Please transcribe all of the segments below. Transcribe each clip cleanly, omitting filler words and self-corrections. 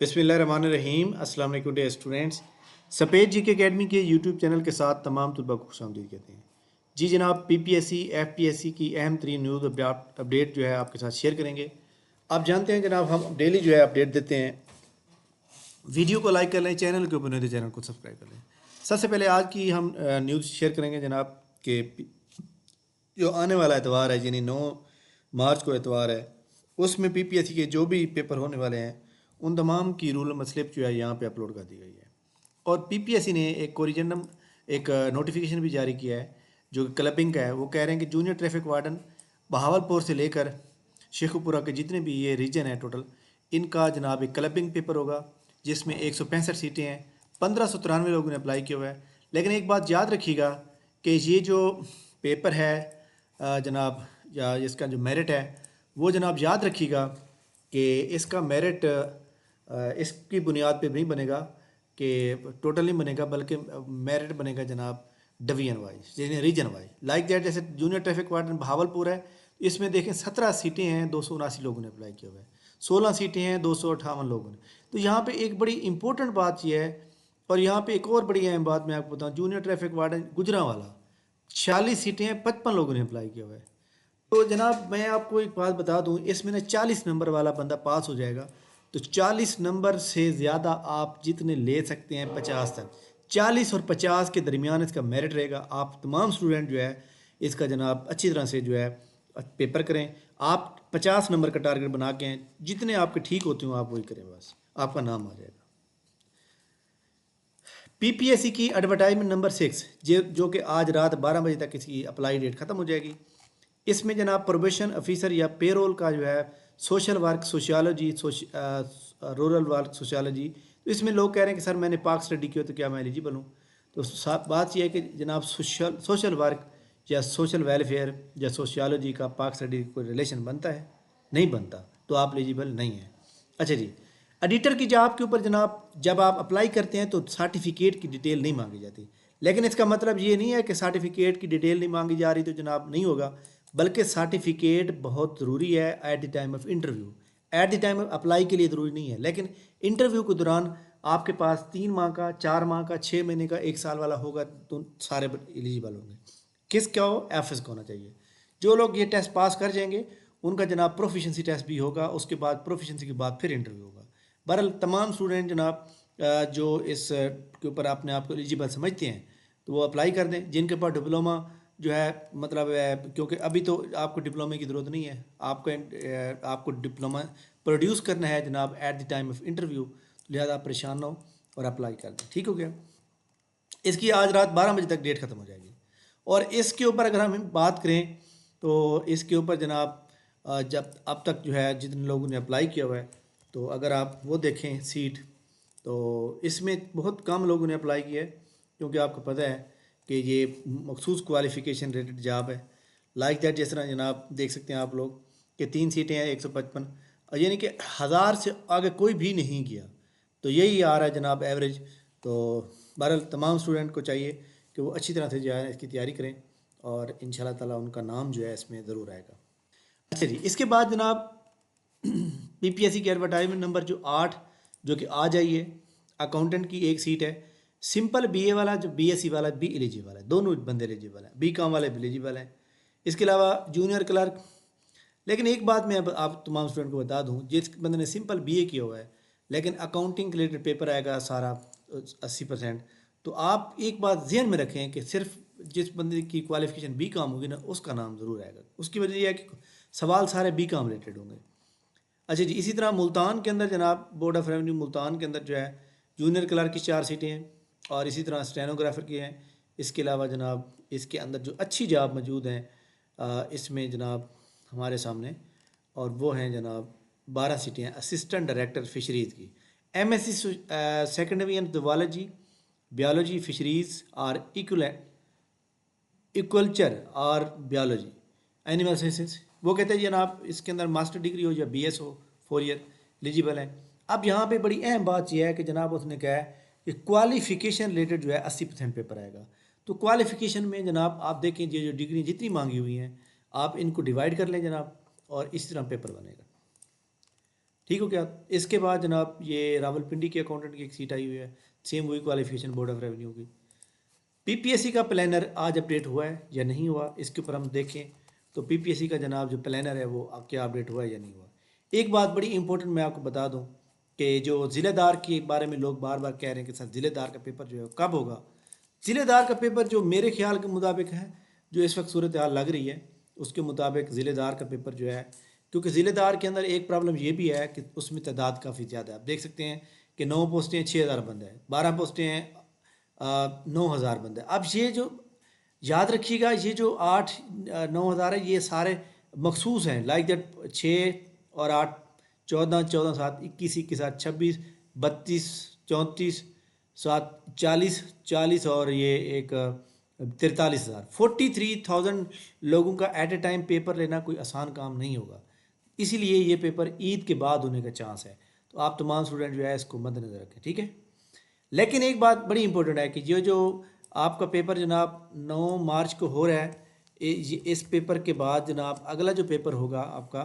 बिस्मिल्लाहिर्रहमानिर्रहीम। अस्सलाम वालेकुम डियर स्टूडेंट्स। सफ़ेद जी के अकेडमी के यूट्यूब चैनल के साथ तमाम तलबा को खुशामदीद कहते हैं। जी जनाब, पीपीएससी एफपीएससी की अहम तरीन न्यूज़ अपडेट जो है आपके साथ शेयर करेंगे। आप जानते हैं जनाब, हम डेली जो है अपडेट देते हैं। वीडियो को लाइक कर लें, चैनल के ऊपर नहीं तो चैनल को सब्सक्राइब कर लें। सबसे पहले आज की हम न्यूज़ शेयर करेंगे जनाब के जो आने वाला एतवार है, यानी 9 मार्च को एतवार है, उसमें पीपीएससी के जो भी पेपर होने वाले हैं उन तमाम की रूल नंबर स्लिप जो है यहाँ पे अपलोड कर दी गई है। और पीपीएससी ने एक कोरिजेंडम एक नोटिफिकेशन भी जारी किया है जो क्लबिंग का है। वो कह रहे हैं कि जूनियर ट्रैफिक वार्डन बहावलपुर से लेकर शेखुपुरा के जितने भी ये रीजन है टोटल, इनका जनाब एक क्लबिंग पेपर होगा जिसमें 165 सीटें हैं। 1593 लोगों ने अप्लाई किया हुआ है। लेकिन एक बात याद रखिएगा कि ये जो पेपर है जनाब, या इसका जो मेरिट है वो जनाब याद रखिएगा कि इसका मेरिट इसकी बुनियाद पे नहीं बनेगा कि टोटल नहीं बनेगा, बल्कि मेरिट बनेगा जनाब डिवीजन वाइज, यानी रीजन वाइज। लाइक दैट, जैसे जूनियर ट्रैफिक वार्डन बहावलपुर है, इसमें देखें 17 सीटें हैं, 279 लोगों ने अप्लाई किया हुआ है। 16 सीटें हैं, 258 लोगों ने। तो यहाँ पे एक बड़ी इंपॉर्टेंट बात यह है। और यहाँ पे एक और बड़ी अहम बात मैं आपको बताऊँ, जूनियर ट्रैफिक वार्डन गुजरांवाला 46 सीटें हैं, 55 लोगों ने अप्लाई किया हुआ है। तो जनाब मैं आपको एक बात बता दूं, इसमें ना 40 नंबर वाला बंदा पास हो जाएगा। तो 40 नंबर से ज़्यादा आप जितने ले सकते हैं 50 तक, 40 और 50 के दरमियान इसका मेरिट रहेगा। आप तमाम स्टूडेंट जो है इसका जनाब अच्छी तरह से जो है पेपर करें। आप 50 नंबर का टारगेट बना के हैं, जितने आपके ठीक होते हो आप वही करें, बस आपका नाम आ जाएगा। पीपीएससी की एडवर्टाइजमेंट नंबर 6 जो कि आज रात 12 बजे तक इसकी अप्लाई डेट ख़त्म हो जाएगी। इसमें जनाब प्रोबेशन ऑफिसर या पेरोल का जो है social work sociology, rural work sociology. तो इसमें लोग कह रहे हैं कि सर मैंने पाक स्टडी किया तो क्या मैं एलिजिबल हूँ? तो बात यह है कि जनाब सोशल वर्क या सोशल वेलफेयर या सोशियोलॉजी का पाक स्टडी कोई रिलेशन बनता है? नहीं बनता, तो आप एलिजिबल नहीं हैं। अच्छा जी, एडिटर की जॉब के ऊपर जनाब जब आप अप्लाई करते हैं तो सर्टिफिकेट की डिटेल नहीं मांगी जाती। लेकिन इसका मतलब ये नहीं है कि सर्टिफिकेट की डिटेल नहीं मांगी जा रही तो जनाब नहीं होगा, बल्कि सर्टिफिकेट बहुत ज़रूरी है at the time of interview. At the time of apply के लिए ज़रूरी नहीं है, लेकिन इंटरव्यू के दौरान आपके पास 3 माह का, 4 माह का, 6 महीने का, 1 साल वाला होगा तो सारे एलिजिबल होंगे। किसका हो? एफएस का होना चाहिए। जो लोग ये टेस्ट पास कर जाएंगे उनका जनाब प्रोफिशेंसी टेस्ट भी होगा, उसके बाद प्रोफिशेंसी के बाद फिर इंटरव्यू होगा। बहरहाल तमाम स्टूडेंट जनाब जो इस के ऊपर अपने आप को एलिजिबल समझते हैं तो वो अप्लाई कर दें। जिनके पास डिप्लोमा जो है मतलब क्योंकि अभी तो आपको डिप्लोमे की ज़रूरत नहीं है, आपको डिप्लोमा प्रोड्यूस करना है जनाब at the time of interview, लिहाजा आप परेशान ना हो और अप्लाई कर दें। ठीक हो गया? इसकी आज रात 12 बजे तक डेट ख़त्म हो जाएगी। और इसके ऊपर अगर हम बात करें तो इसके ऊपर जनाब जब अब तक जो है जितने लोगों ने अप्लाई किया हुआ है, तो अगर आप वो देखें सीट, तो इसमें बहुत कम लोगों ने अप्लाई किया है, क्योंकि आपको पता है कि ये मखसूस क्वालिफ़िकेशन रिलेटेड जॉब है। लाइक दैट जिस तरह जनाब देख सकते हैं आप लोग कि 3 सीटें हैं, 155, यानी कि 1000 से आगे कोई भी नहीं किया। तो यही आ रहा है जनाब एवरेज। तो बहरहाल तमाम स्टूडेंट को चाहिए कि वो अच्छी तरह से जो है इसकी तैयारी करें और इंशाल्लाह ताला उनका नाम जो है इसमें ज़रूर आएगा। अच्छा जी, इसके बाद जनाब पीपीएससी की एडवर्टाइजमेंट नंबर जो 8 जो कि आ जाइए, अकाउंटेंट की एक सीट है। सिंपल बीए वाला जो बीएससी वाला भी एलिजिबल है, दोनों बंदे एलिजिबल हैं, बीकॉम वाले भी एलिजिबल हैं। इसके अलावा जूनियर क्लर्क। लेकिन एक बात मैं अब आप तमाम स्टूडेंट को बता दूं, जिस बंदे ने सिंपल बीए किया हुआ है लेकिन अकाउंटिंग रिलेटेड पेपर आएगा सारा 80%, तो आप एक बात ध्यान में रखें कि सिर्फ जिस बंदे की क्वालिफिकेशन बी काम होगी ना उसका नाम ज़रूर आएगा। उसकी वजह यह है कि सवाल सारे बी काम रिलेटेड होंगे। अच्छा जी, इसी तरह मुल्तान के अंदर जनाब बोर्ड ऑफ रेवेन्यू मुल्तान के अंदर जो है जूनियर क्लर्क की 4 सीटें हैं और इसी तरह स्टेनोग्राफर की हैं। इसके अलावा जनाब इसके अंदर जो अच्छी जॉब मौजूद हैं इसमें जनाब हमारे सामने, और वो हैं जनाब 12 सीटें हैं असिस्टेंट डायरेक्टर फ़िशरीज़ की। MSc second division zoology, biology, फ़िशरीज़ और इक्वल्चर और बायोलॉजी, एनिमल साइंसेस। वो कहते हैं जनाब इसके अंदर मास्टर डिग्री हो या बीएस हो, 4 ईयर एलिजिबल है। अब यहाँ पे बड़ी अहम बात यह है कि जनाब उसने कहा है कि क्वालिफ़िकेशन रिलेटेड जो है 80% पेपर आएगा। तो क्वालिफ़िकेशन में जनाब आप देखें ये जो डिग्री जितनी मांगी हुई हैं आप इनको डिवाइड कर लें जनाब, और इस तरह पेपर बनेगा। ठीक हो क्या। इसके बाद जनाब ये रावलपिंडी के अकाउंटेंट की एक सीट आई हुई है, सेम वही क्वालिफिकेशन बोर्ड ऑफ रेवेन्यू की। पीपीएससी का प्लानर आज अपडेट हुआ है या नहीं हुआ, इसके ऊपर हम देखें तो पीपीएससी का जनाब जो प्लानर है वो क्या अपडेट हुआ है या नहीं हुआ। एक बात बड़ी इंपॉर्टेंट मैं आपको बता दूं कि जो ज़िलेदार के बारे में लोग बार बार कह रहे हैं कि सर ज़िलेदार का पेपर जो है कब होगा। ज़िलेदार का पेपर जो मेरे ख्याल के मुताबिक है, जो इस वक्त सूरत हाल लग रही है उसके मुताबिक ज़िलेदार का पेपर जो है, क्योंकि ज़िलेदार के अंदर एक प्रॉब्लम ये भी है कि उसमें तादाद काफ़ी ज़्यादा है। आप देख सकते हैं कि 9 पोस्टें 6000 बंदे हैं, 12 पोस्टें हैं 9000 बंदे। अब ये जो याद रखिएगा, ये जो 8 9 हज़ार है ये सारे मखसूस हैं, लाइक दैट 6 और 8 14 14 7 21 21 7 26 32 34 7 40 40 और ये एक 43,000 43,000 लोगों का एट ए टाइम पेपर लेना कोई आसान काम नहीं होगा। इसीलिए ये पेपर ईद के बाद होने का चांस है। तो आप तमाम स्टूडेंट जो है इसको मद्देनज़र रखें, ठीक है। लेकिन एक बात बड़ी इंपॉर्टेंट है कि ये जो आपका पेपर जनाब 9 मार्च को हो रहा है, इस पेपर के बाद जनाब अगला जो पेपर होगा आपका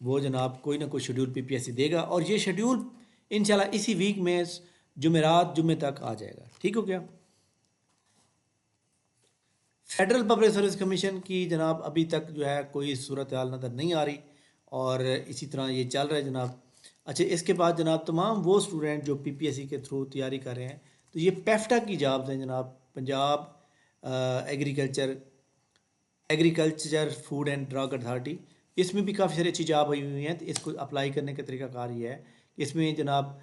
वो जनाब कोई ना कोई शेड्यूल पीपीएससी देगा, और ये शेड्यूल इंशाल्लाह इसी वीक में जुमेरात जुम्मे तक आ जाएगा, ठीक हो गया। फेडरल पब्लिक सर्विस कमीशन की जनाब अभी तक जो है कोई सूरत हाल नज़र नहीं आ रही, और इसी तरह ये चल रहा है जनाब। अच्छा, इसके बाद जनाब तमाम वो स्टूडेंट जो पीपीएससी के थ्रू तैयारी कर रहे हैं, तो ये पेफ्टा की जॉब्स हैं जनाब, Punjab agriculture food and drug authority. इसमें भी काफ़ी सारी अच्छी जॉब हुई हुई हैं। तो इसको अप्लाई करने का तरीकाकार ये है कि इसमें जनाब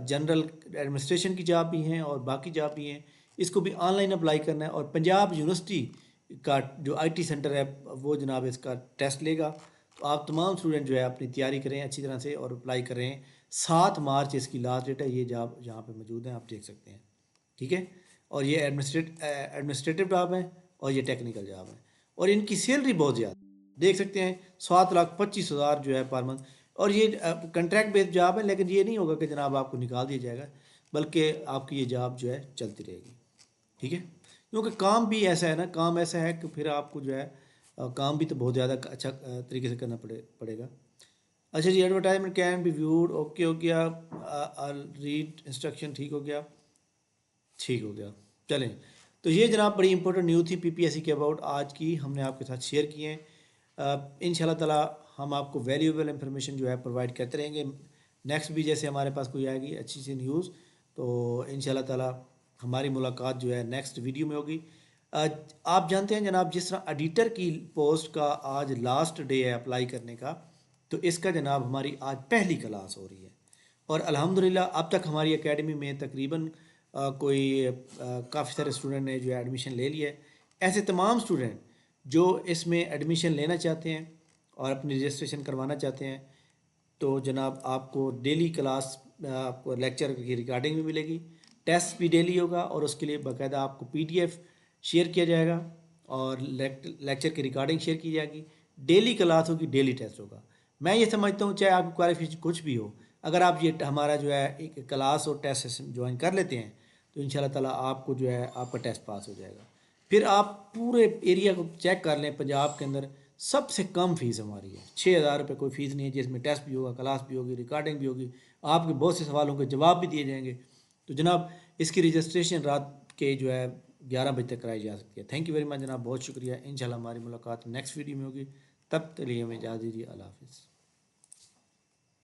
जनरल एडमिनिस्ट्रेशन की जॉब भी हैं और बाकी जॉब भी हैं। इसको भी ऑनलाइन अप्लाई करना है, और पंजाब यूनिवर्सिटी का जो आईटी सेंटर है वो जनाब इसका टेस्ट लेगा। तो आप तमाम स्टूडेंट जो है अपनी तैयारी करें अच्छी तरह से और अप्लाई करें। 7 मार्च इसकी लास्ट डेट है। ये जॉब यहाँ पे मौजूद हैं, आप देख सकते हैं, ठीक है। और ये एडमिनिस्ट्रेटिव जॉब है और ये टेक्निकल जॉब है, और इनकी सैलरी बहुत ज़्यादा देख सकते हैं, 7,25,000 जो है पर मंथ। और ये कंट्रैक्ट बेस्ड जॉब है, लेकिन ये नहीं होगा कि जनाब आपको निकाल दिया जाएगा, बल्कि आपकी ये जॉब जो है चलती रहेगी, ठीक है। क्योंकि काम भी ऐसा है ना, काम ऐसा है कि फिर आपको जो है काम भी तो बहुत ज़्यादा अच्छा तरीके से करना पड़ेगा। अच्छा जी, advertisement can be viewed, okay हो गया। रीड इंस्ट्रक्शन, ठीक हो गया, ठीक हो गया। चलें, तो ये जनाब बड़ी इंपॉर्टेंट न्यूज़ थी पीपीएससी के अबाउट आज की, हमने आपके साथ शेयर किए हैं। इंशाल्लाह ताला हम आपको वैल्यूएबल इंफॉर्मेशन जो है प्रोवाइड करते रहेंगे। नेक्स्ट भी जैसे हमारे पास कोई आएगी अच्छी सी न्यूज़, तो इंशाल्लाह ताला हमारी मुलाकात जो है नेक्स्ट वीडियो में होगी। आप जानते हैं जनाब, जिस तरह एडिटर की पोस्ट का आज लास्ट डे है अप्लाई करने का, तो इसका जनाब हमारी आज पहली क्लास हो रही है, और अल्हम्दुलिल्लाह अब तक हमारी एकेडमी में तकरीबन कोई काफ़ी सारे स्टूडेंट ने जो है एडमिशन ले लिया है। ऐसे तमाम स्टूडेंट जो इसमें एडमिशन लेना चाहते हैं और अपनी रजिस्ट्रेशन करवाना चाहते हैं, तो जनाब आपको डेली क्लास आपको लेक्चर की रिकॉर्डिंग भी मिलेगी, टेस्ट भी डेली होगा, और उसके लिए बाकायदा आपको पीडीएफ शेयर किया जाएगा और लेक्चर की रिकॉर्डिंग शेयर की जाएगी। डेली क्लास होगी, डेली टेस्ट होगा। मैं ये समझता हूँ चाहे आपकी क्वालिफिकेशन कुछ भी हो, अगर आप ये हमारा जो है एक क्लास और टेस्ट सेशन ज्वाइन कर लेते हैं, तो इंशाल्लाह ताला आपको जो है आपका टेस्ट पास हो जाएगा। फिर आप पूरे एरिया को चेक कर लें, पंजाब के अंदर सबसे कम फ़ीस हमारी है, 6,000 रुपये कोई फ़ीस नहीं है, जिसमें टेस्ट भी होगा, क्लास भी होगी, रिकॉर्डिंग भी होगी, आपके बहुत से सवालों के जवाब भी दिए जाएंगे। तो जनाब इसकी रजिस्ट्रेशन रात के जो है 11 बजे तक कराई जा सकती है। थैंक यू वेरी मच जनाब, बहुत शुक्रिया। इंशाल्लाह हमारी मुलाकात नेक्स्ट वीडियो में होगी, तब के लिए हमें इजाज़त दीजिए। अल्लाह हाफ़िज़।